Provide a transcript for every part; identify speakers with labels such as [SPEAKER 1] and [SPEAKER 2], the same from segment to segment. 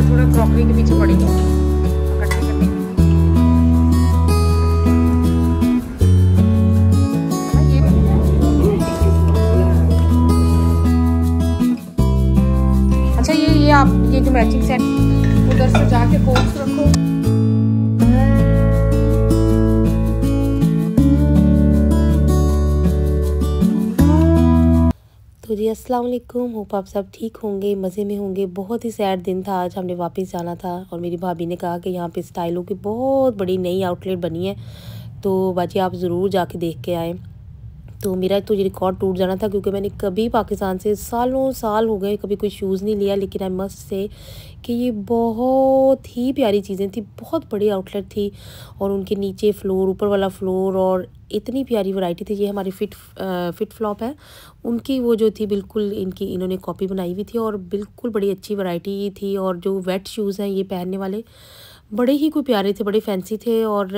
[SPEAKER 1] थोड़ा क्रॉकरी के पीछे पड़ी है इकट्ठी करने की। अच्छा ये आप ये जो मैचिंग सेट उधर से जाके कोट्स रखो।
[SPEAKER 2] तो जी अस्सलाम वालेकुम, होप आप सब ठीक होंगे, मज़े में होंगे। बहुत ही सैड दिन था आज, हमने वापस जाना था और मेरी भाभी ने कहा कि यहाँ पे स्टाइलों की बहुत बड़ी नई आउटलेट बनी है, तो बाजी आप ज़रूर जाके देख के आएँ। तो मेरा तो ये रिकॉर्ड टूट जाना था क्योंकि मैंने कभी पाकिस्तान से सालों साल हो गए कभी कोई शूज़ नहीं लिया, लेकिन आई मस्ट से कि ये बहुत ही प्यारी चीज़ें थी, बहुत बड़ी आउटलेट थी और उनके नीचे फ्लोर, ऊपर वाला फ्लोर और इतनी प्यारी वैरायटी थी। ये हमारी फिट फ्लॉप है, उनकी वो जो थी बिल्कुल इन्होंने कॉपी बनाई हुई थी और बिल्कुल बड़ी अच्छी वैरायटी थी। और जो वेट शूज़ हैं ये पहनने वाले बड़े ही कोई प्यारे थे, बड़े फैंसी थे। और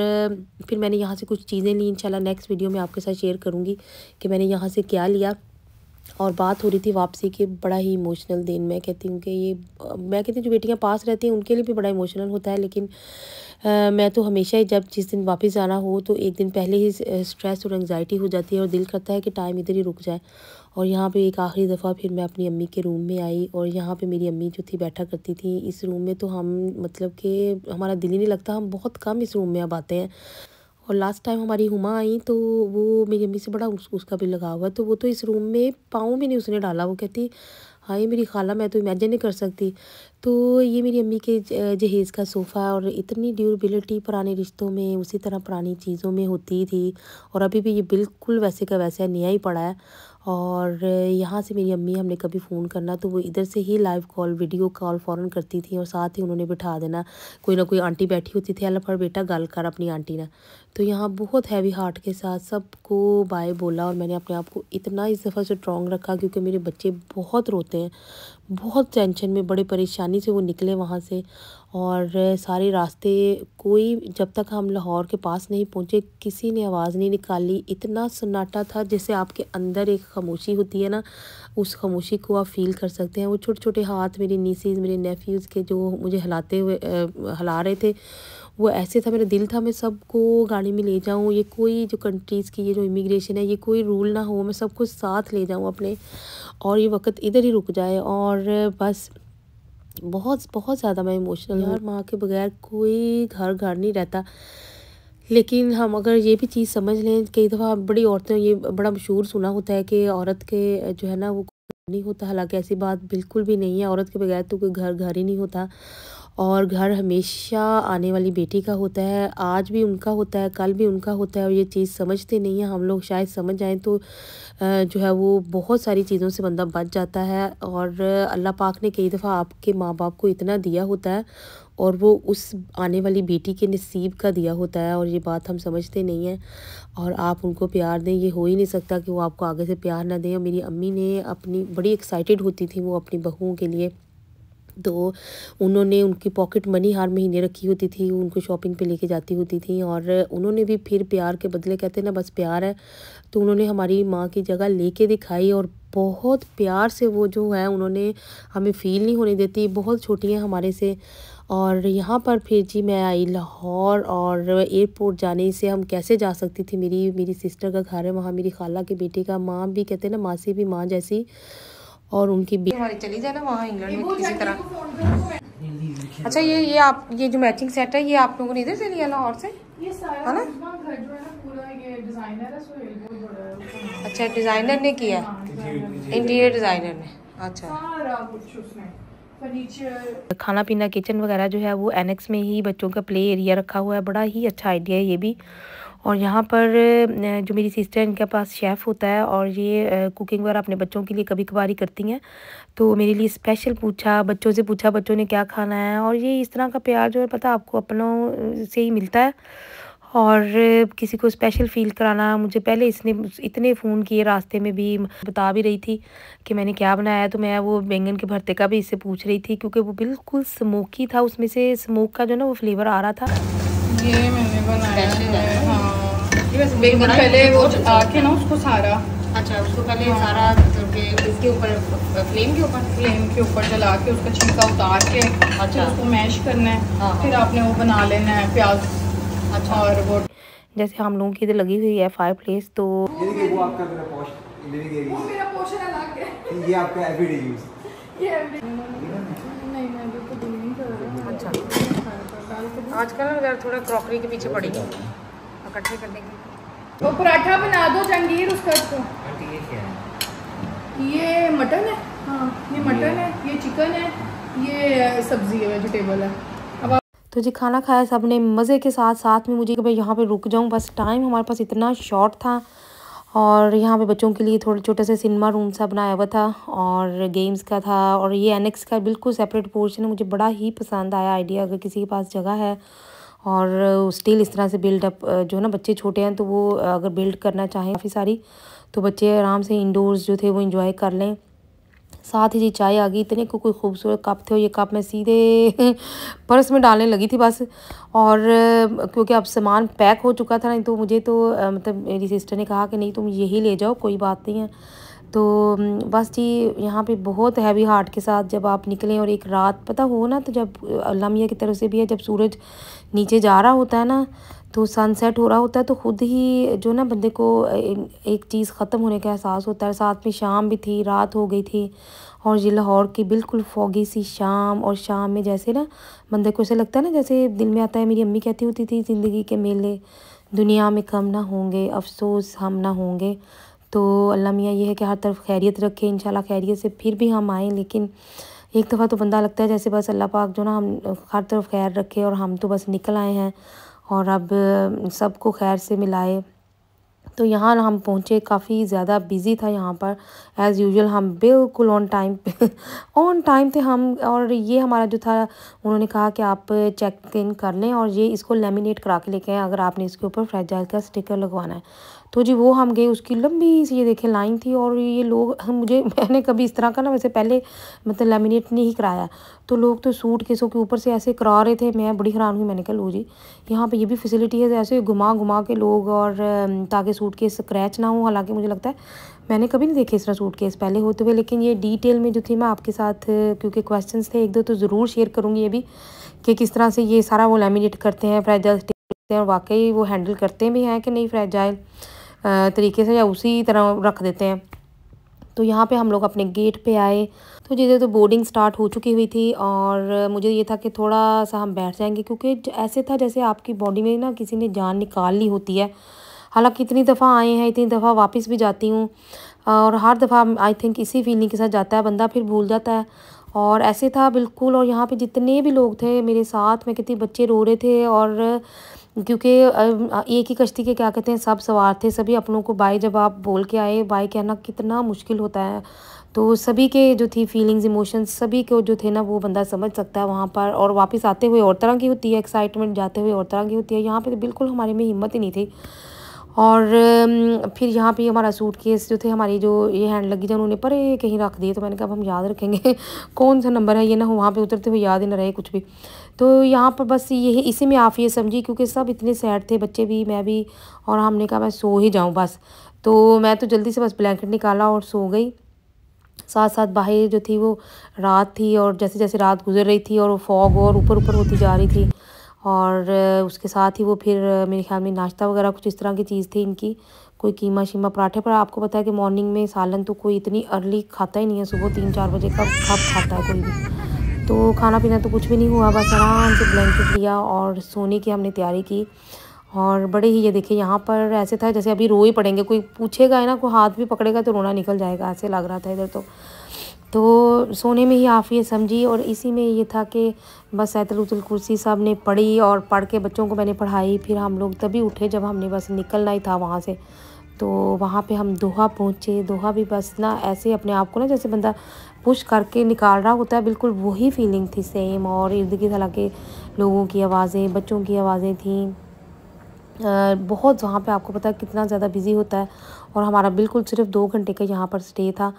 [SPEAKER 2] फिर मैंने यहाँ से कुछ चीज़ें ली, इंशाल्लाह नेक्स्ट वीडियो में आपके साथ शेयर करूँगी कि मैंने यहाँ से क्या लिया। और बात हो रही थी वापसी की, बड़ा ही इमोशनल दिन। मैं कहती हूँ कि मैं कहती हूँ जो बेटियाँ पास रहती हैं उनके लिए भी बड़ा इमोशनल होता है, लेकिन मैं तो हमेशा ही जब जिस दिन वापस जाना हो तो एक दिन पहले ही स्ट्रेस और एंग्जाइटी हो जाती है और दिल करता है कि टाइम इधर ही रुक जाए। और यहाँ पे एक आखिरी दफ़ा फिर मैं अपनी अम्मी के रूम में आई और यहाँ पे मेरी अम्मी जो थी बैठा करती थी इस रूम में। तो हम मतलब कि हमारा दिल ही नहीं लगता, हम बहुत कम इस रूम में अब आते हैं। और लास्ट टाइम हमारी हुमा आई तो वो मेरी अम्मी से बड़ा उसका भी लगा हुआ, तो वो तो इस रूम में पाँव भी नहीं उसने डाला। वो कहती हाँ ये मेरी खाला, मैं तो इमेजिन नहीं कर सकती। तो ये मेरी अम्मी के जहेज़ का सोफ़ा है और इतनी ड्यूरेबिलिटी पुराने रिश्तों में उसी तरह पुरानी चीज़ों में होती थी और अभी भी ये बिल्कुल वैसे का वैसा नया ही पड़ा है। और यहाँ से मेरी अम्मी हमने कभी फ़ोन करना तो वो इधर से ही लाइव कॉल, वीडियो कॉल फ़ौरन करती थी और साथ ही उन्होंने बिठा देना, कोई ना कोई आंटी बैठी होती थी, अल्लाह फड़ बेटा गल कर अपनी आंटी ना। तो यहाँ बहुत हैवी हार्ट के साथ सबको बाय बोला और मैंने अपने आप को इतना इस दफ़ा स्ट्रॉन्ग रखा क्योंकि मेरे बच्चे बहुत रोते हैं, बहुत टेंशन में, बड़े परेशानी से वो निकले वहाँ से। और सारे रास्ते कोई, जब तक हम लाहौर के पास नहीं पहुँचे किसी ने आवाज़ नहीं निकाली। इतना सन्नाटा था जैसे आपके अंदर एक खामोशी होती है ना, उस खामोशी को आप फील कर सकते हैं। वो छोटे छोटे हाथ मेरे नीसीज़, मेरे नेफ्यूज़ के जो मुझे हिलाते हुए हिला रहे थे, वो ऐसे था, मेरा दिल था मैं सबको गाड़ी में ले जाऊं। ये कोई जो कंट्रीज़ की ये जो इमिग्रेशन है ये कोई रूल ना हो, मैं सबको साथ ले जाऊं अपने और ये वक्त इधर ही रुक जाए। और बस बहुत बहुत ज़्यादा मैं इमोशनल हूँ। माँ के बगैर कोई घर नहीं रहता। लेकिन हम अगर ये भी चीज़ समझ लें, कई दफ़ा बड़ी औरतें, ये बड़ा मशहूर सुना होता है कि औरत के जो है ना वो नहीं होता, हालांकि ऐसी बात बिल्कुल भी नहीं है। औरत के बगैर तो कोई घर ही नहीं होता और घर हमेशा आने वाली बेटी का होता है, आज भी उनका होता है, कल भी उनका होता है। और ये चीज़ समझते नहीं है हम लोग, शायद समझ जाएं तो जो है वो बहुत सारी चीज़ों से बंदा बच जाता है। और अल्लाह पाक ने कई दफ़ा आपके माँ बाप को इतना दिया होता है और वो उस आने वाली बेटी के नसीब का दिया होता है और ये बात हम समझते नहीं हैं। और आप उनको प्यार दें, ये हो ही नहीं सकता कि वो आपको आगे से प्यार ना दें। और मेरी अम्मी ने अपनी बड़ी एक्साइटेड होती थी वो अपनी बहुओं के लिए, तो उन्होंने उनकी पॉकेट मनी हर महीने रखी होती थी, उनको शॉपिंग पे लेके जाती होती थी। और उन्होंने भी फिर प्यार के बदले, कहते हैं ना बस प्यार है, तो उन्होंने हमारी माँ की जगह लेके दिखाई और बहुत प्यार से वो जो है उन्होंने हमें फ़ील नहीं होने देती, बहुत छोटी हैं हमारे से। और यहाँ पर फिर जी मैं आई लाहौर और एयरपोर्ट जाने से हम कैसे जा सकती थी, मेरी सिस्टर का घर है वहाँ, मेरी खाला के बेटे का, माँ भी कहते हैं ना मासी भी माँ जैसी, और उनकी हमारी चली जाए ना वहाँ इंग्लैंड में किसी तरह। अच्छा ये आप ये जो मैचिंग सेट है ये आप लोगों ने इधर से लिया लाहौर से,
[SPEAKER 3] ये सारा
[SPEAKER 2] है ना?
[SPEAKER 3] घर जो है ना पूरा ये डिजाइनर है, सोहेल बहुत बड़ा है।
[SPEAKER 2] अच्छा डिज़ाइनर ने किया, इंटीरियर डिज़ाइनर ने। अच्छा
[SPEAKER 3] सारा कुछ उसमें फर्नीचर,
[SPEAKER 2] खाना पीना, किचन वगैरह जो है वो एनेक्स में ही बच्चों का प्ले एरिया रखा हुआ है, बड़ा ही अच्छा आइडिया है ये भी। और यहाँ पर जो मेरी सिस्टर इनके पास शेफ़ होता है और ये कुकिंग वगैरह अपने बच्चों के लिए कभी कभार ही करती हैं, तो मेरे लिए स्पेशल पूछा, बच्चों से पूछा बच्चों ने क्या खाना है। और ये इस तरह का प्यार जो है पता आपको अपनों से ही मिलता है और किसी को स्पेशल फ़ील कराना। मुझे पहले इसने इतने फ़ोन किए, रास्ते में भी बता भी रही थी कि मैंने क्या बनाया है, तो मैं वो बैंगन के भरते का भी इससे पूछ रही थी क्योंकि वो बिल्कुल स्मोकी था, उसमें से स्मोक का जो ना वो फ्लेवर आ रहा था।
[SPEAKER 3] ये मैंने बनाया है। हाँ, पहले वो आके ना उसको सारा
[SPEAKER 2] अच्छा, उसको पहले सारा इसके ऊपर फ्लेम के ऊपर
[SPEAKER 3] जला के उसका छिलका उतार के
[SPEAKER 2] अच्छा
[SPEAKER 3] उसको मैश करना है।
[SPEAKER 2] हाँ।
[SPEAKER 3] फिर आपने वो बना लेना है प्याज।
[SPEAKER 2] अच्छा,
[SPEAKER 3] और वो
[SPEAKER 2] जैसे हम लोगों की इधर लगी हुई है फायर प्लेस, तो
[SPEAKER 4] ये देखिए वो आपका मेरा पोस्ट लिविंग एरिया,
[SPEAKER 3] वो मेरा पोर्शन अलग है।
[SPEAKER 4] ये आपका एवरीडे यूज।
[SPEAKER 3] ये नहीं मैं बिल्कुल दिल नहीं कर रहा।
[SPEAKER 2] अच्छा, आजकल थोड़ा क्रॉकरी के पीछे पड़ी इकट्ठे करने की।
[SPEAKER 3] वो पराठा बना दो जहांगीर उसका।
[SPEAKER 4] ये क्या है?
[SPEAKER 3] ये मटन है। हाँ ये मटन है, ये चिकन है, ये सब्जी है, वेजिटेबल है। अब
[SPEAKER 2] तो जी खाना खाया सब ने मज़े के साथ। साथ में मुझे कि भाई यहाँ पे रुक जाऊँ, बस टाइम हमारे पास इतना शॉर्ट था। और यहाँ पे बच्चों के लिए थोड़े छोटे से सिनेमा रूम सा बनाया हुआ था और गेम्स का था, और ये एनेक्स का बिल्कुल सेपरेट पोर्शन है। मुझे बड़ा ही पसंद आया आइडिया, अगर किसी के पास जगह है और स्टिल इस तरह से बिल्डअप, जो ना बच्चे छोटे हैं तो वो अगर बिल्ड करना चाहें काफ़ी सारी, तो बच्चे आराम से इंडोर्स जो थे वो इंजॉय कर लें। साथ ही जी चाय आ गई, इतने कोई खूबसूरत कप थे, और ये कप मैं सीधे पर्स में डालने लगी थी बस। और क्योंकि अब सामान पैक हो चुका था, नहीं तो मुझे तो मतलब मेरी सिस्टर ने कहा कि नहीं तुम यही ले जाओ, कोई बात नहीं है। तो बस जी यहाँ पे बहुत हैवी हार्ट के साथ जब आप निकलें और एक रात पता हो ना, तो जब अल्लाह मियां की तरफ से भी है, जब सूरज नीचे जा रहा होता है ना, तो सनसेट हो रहा होता है, तो ख़ुद ही जो ना बंदे को एक चीज़ ख़त्म होने का एहसास होता है। साथ में शाम भी थी, रात हो गई थी, और ये लाहौर की बिल्कुल फॉगी सी शाम, और शाम में जैसे ना बंदे को ऐसे लगता है ना, जैसे दिल में आता है, मेरी अम्मी कहती होती थी ज़िंदगी के मेले दुनिया में कम ना होंगे, अफसोस हम ना होंगे। तो अल्लाह मियाँ ये है कि हर तरफ खैरियत रखे, इंशाल्लाह खैरियत से फिर भी हम आएँ। लेकिन एक दफ़ा तो बंदा लगता है जैसे बस अल्लाह पाक जो ना हम हर तरफ खैर रखे, और हम तो बस निकल आए हैं और अब सबको खैर से मिलाए। तो यहाँ हम पहुँचे, काफ़ी ज़्यादा बिज़ी था यहाँ पर एज़ यूजुअल। हम बिल्कुल ऑन टाइम थे हम। और ये हमारा जो था, उन्होंने कहा कि आप चेक इन कर लें और ये इसको लेमिनेट करा के लेके आएँ अगर आपने इसके ऊपर फ्रेजाइल का स्टिकर लगवाना है। तो जी वो हम गए, उसकी लंबी सी ये देखें लाइन थी, और ये लोग मैंने कभी इस तरह का ना वैसे पहले मतलब लेमिनेट नहीं कराया, तो लोग तो सूट केसों के ऊपर से ऐसे करा रहे थे। मैं बड़ी हैरान हुई, मैंने कहा लो जी यहाँ पे ये भी फैसिलिटी है, ऐसे घुमा घुमा के लोग, और ताकि सूट केस स्क्रैच ना हो। हालांकि मुझे लगता है मैंने कभी नहीं देखे इस तरह सूट केस पहले होते हुए, लेकिन ये डिटेल में जो थी मैं आपके साथ, क्योंकि क्वेश्चंस थे एक दो, तो ज़रूर शेयर करूँगी ये भी कि किस तरह से ये सारा वो लेमिनेट करते हैं, फ्रेजाइल करते हैं, और वाकई वो हैंडल करते भी हैं कि नहीं फ्रेजाइल तरीके से, या उसी तरह रख देते हैं। तो यहाँ पे हम लोग अपने गेट पे आए, तो जैसे तो बोर्डिंग स्टार्ट हो चुकी हुई थी, और मुझे ये था कि थोड़ा सा हम बैठ जाएंगे, क्योंकि ऐसे था जैसे आपकी बॉडी में ना किसी ने जान निकाल ली होती है। हालांकि इतनी दफ़ा आए हैं, इतनी दफ़ा वापस भी जाती हूँ, और हर दफ़ा आई थिंक इसी फीलिंग के साथ जाता है बंदा, फिर भूल जाता है। और ऐसे था बिल्कुल। और यहाँ पे जितने भी लोग थे मेरे साथ में, कितने बच्चे रो रहे थे, और क्योंकि एक ही कश्ती के क्या कहते हैं सब सवार थे, सभी अपनों को बाय जब आप बोल के आए, बाय कहना कितना मुश्किल होता है। तो सभी के जो थी फीलिंग्स इमोशंस सभी को जो थे ना वो बंदा समझ सकता है वहाँ पर। और वापस आते हुए और तरह की होती है एक्साइटमेंट, जाते हुए और तरह की होती है। यहाँ पे तो बिल्कुल हमारे में हिम्मत ही नहीं थी। और फिर यहाँ पे हमारा सूटकेस जो थे, हमारी जो ये हैंड लगी थी, उन्होंने परे कहीं रख दिए। तो मैंने कहा अब हम याद रखेंगे कौन सा नंबर है, ये ना हो वहाँ पे उतरते हुए याद ही ना रहे कुछ भी। तो यहाँ पर बस यही इसी में आप ये समझी, क्योंकि सब इतने सैड थे, बच्चे भी मैं भी, और हमने कहा मैं सो ही जाऊँ बस। तो मैं तो जल्दी से बस ब्लैंकेट निकाला और सो गई। साथ साथ बाहर जो थी वो रात थी, और जैसे जैसे रात गुजर रही थी और वो फॉग और ऊपर ऊपर होती जा रही थी। और उसके साथ ही वो फिर मेरे ख्याल में नाश्ता वगैरह कुछ इस तरह की चीज़ थी इनकी, कोई कीमा शीमा पराठे। पर आपको पता है कि मॉर्निंग में सालन तो कोई इतनी अर्ली खाता ही नहीं है, सुबह 3-4 बजे कब खाता है कोई भी। तो खाना पीना तो कुछ भी नहीं हुआ, बस आराम से ब्लैंकेट लिया और सोने की हमने तैयारी की। और बड़े ही ये देखिए यहाँ पर ऐसे था जैसे अभी रो ही पड़ेंगे, कोई पूछेगा है ना, कोई हाथ भी पकड़ेगा तो रोना निकल जाएगा, ऐसे लग रहा था इधर। तो सोने में ही आफियत समझी। और इसी में ये था कि बस आयतुल कुर्सी सब ने पढ़ी, और पढ़ के बच्चों को मैंने पढ़ाई। फिर हम लोग तभी उठे जब हमने बस निकलना ही था वहाँ से। तो वहाँ पे हम दोहा पहुँचे। दोहा भी बस ना ऐसे अपने आप को ना जैसे बंदा पुश करके निकाल रहा होता है, बिल्कुल वही फीलिंग थी सेम। और इर्द गिर्द हालांकि लोगों की आवाज़ें, बच्चों की आवाज़ें थीं बहुत। वहाँ पे आपको पता है कितना ज़्यादा बिज़ी होता है। और हमारा बिल्कुल सिर्फ 2 घंटे का यहाँ पर स्टे था।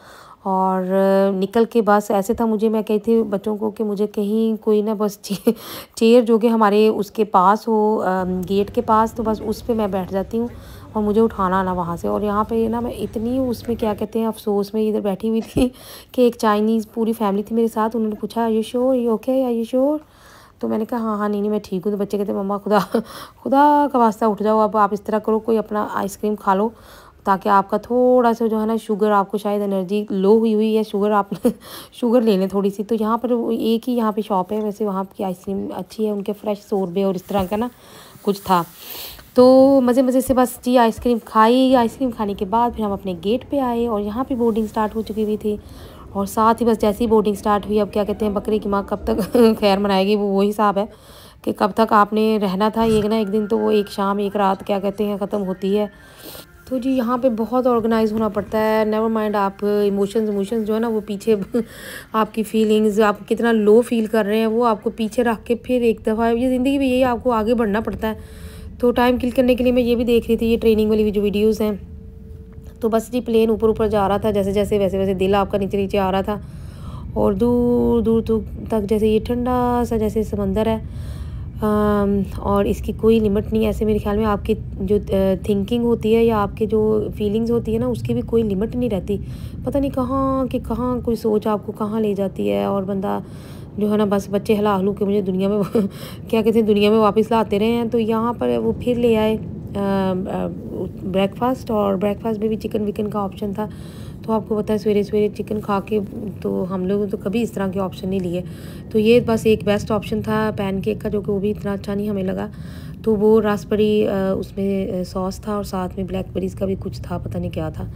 [SPEAKER 2] और निकल के बस ऐसे था, मैं कही थी बच्चों को कि मुझे कहीं कोई ना बस चेयर जो कि हमारे उसके पास हो, गेट के पास, तो बस उस पे मैं बैठ जाती हूँ। और मुझे उठाना ना वहाँ से। और यहाँ पे ना मैं इतनी उसमें क्या कहते हैं अफसोस में इधर बैठी हुई थी कि एक चाइनीज़ पूरी फैमिली थी मेरे साथ। उन्होंने पूछा are you sure, you okay, are you sure? तो मैंने कहा हाँ हाँ नहीं मैं ठीक हूँ। तो बच्चे कहते मम्मा खुदा खुदा का वास्ता उठ जाओ, अब आप इस तरह करो, कोई अपना आइसक्रीम खा लो ताकि आपका थोड़ा सा जो है ना शुगर, आपको शायद एनर्जी लो हुई है, शुगर आप शुगर ले लें थोड़ी सी। तो यहाँ पर एक ही यहाँ पे शॉप है, वैसे वहाँ की आइसक्रीम अच्छी है, उनके फ्रेश सोरबे और इस तरह का ना कुछ था। तो मज़े मज़े से बस जी आइसक्रीम खाई। आइसक्रीम खाने के बाद फिर हम अपने गेट पे आए और यहाँ पे बोर्डिंग स्टार्ट हो चुकी हुई थी। और साथ ही बस जैसे ही बोर्डिंग स्टार्ट हुई, अब क्या कहते हैं बकरे की माँ कब तक खैर मनाएगी, वो वही हिसाब है कि कब तक आपने रहना था। एक ना एक दिन तो वो एक शाम एक रात क्या कहते हैं ख़त्म होती है। तो जी यहाँ पे बहुत ऑर्गेनाइज होना पड़ता है। नेवर माइंड आप इमोशंस जो है ना वो पीछे आपकी फीलिंग्स, आप कितना लो फील कर रहे हैं वो आपको पीछे रख के फिर एक दफ़ा ये ज़िंदगी में यही आपको आगे बढ़ना पड़ता है। तो टाइम किल करने के लिए मैं ये भी देख रही थी ये ट्रेनिंग वाली जो वीडियोज़ हैं। तो बस जी प्लेन ऊपर ऊपर जा रहा था, जैसे जैसे वैसे वैसे दिल आपका नीचे नीचे आ रहा था। और दूर दूर तक जैसे ये ठंडा सा जैसे समंदर है। और इसकी कोई लिमिट नहीं। ऐसे मेरे ख्याल में आपकी जो थिंकिंग होती है या आपके जो फीलिंग्स होती है ना उसकी भी कोई लिमिट नहीं रहती। पता नहीं कहाँ कि कहाँ कोई सोच आपको कहाँ ले जाती है। और बंदा जो है ना बस बच्चे हिला हलू के मुझे दुनिया में क्या कहते हैं दुनिया में वापस लाते रहे हैं। तो यहाँ पर वो फिर ले आए ब्रेकफास्ट, और ब्रेकफास्ट में भी चिकन विकन का ऑप्शन था। तो आपको पता है सवेरे सवेरे चिकन खा के तो हम लोग तो कभी इस तरह के ऑप्शन नहीं लिए। तो ये बस एक बेस्ट ऑप्शन था पैनकेक का, जो कि वो भी इतना अच्छा नहीं हमें लगा। तो वो रासबेरी उसमें सॉस था और साथ में ब्लैकबेरीज़ का भी कुछ था, पता नहीं क्या था।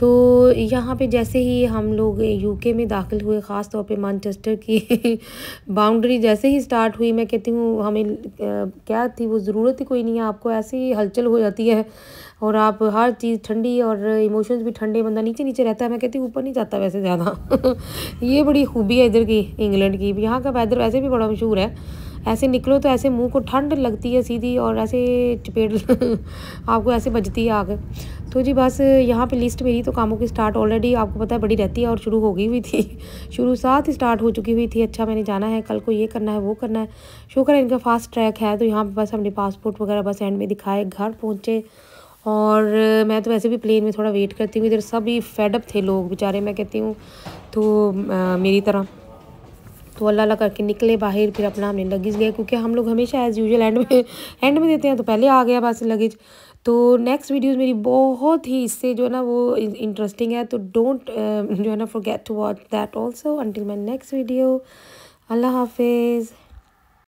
[SPEAKER 2] तो यहाँ पे जैसे ही हम लोग यूके में दाखिल हुए, ख़ास तौर पे मैनचेस्टर की बाउंड्री जैसे ही स्टार्ट हुई, मैं कहती हूँ हमें क्या थी वो ज़रूरत ही कोई नहीं है, आपको ऐसे ही हलचल हो जाती है और आप हर चीज़ ठंडी और इमोशंस भी ठंडे, बंदा नीचे नीचे रहता है। मैं कहती हूँ ऊपर नहीं जाता वैसे ज़्यादा ये बड़ी खूबी है इधर की इंग्लैंड की। यहाँ का वेदर वैसे भी बड़ा मशहूर है, ऐसे निकलो तो ऐसे मुंह को ठंड लगती है सीधी और ऐसे चपेट आपको ऐसे बजती है आग। तो जी बस यहाँ पे लिस्ट मेरी तो कामों की स्टार्ट ऑलरेडी आपको पता है बड़ी रहती है और शुरू हो गई हुई थी शुरू साथ ही स्टार्ट हो चुकी हुई थी। अच्छा मैंने जाना है, कल को ये करना है वो करना है। शुक्र है इनका फास्ट ट्रैक है। तो यहाँ पे बस हमने पासपोर्ट वगैरह बस एंड में दिखाए, घर पहुँचे। और मैं तो वैसे भी प्लेन में थोड़ा वेट करती हूँ, इधर सभी फेडअप थे लोग बेचारे, मैं कहती हूँ तो मेरी तरह। तो अल्लाह अल्लाह करके निकले बाहर, फिर अपना हमने लगेज लिया क्योंकि हम लोग हमेशा एज़ यूजुअल एंड में देते हैं, तो पहले आ गया बस लगेज। तो नेक्स्ट वीडियोस मेरी बहुत ही इससे जो है ना वो इंटरेस्टिंग है, तो डोंट जो है ना forget to watch that also. Until my next video, अल्लाह हाफिज़।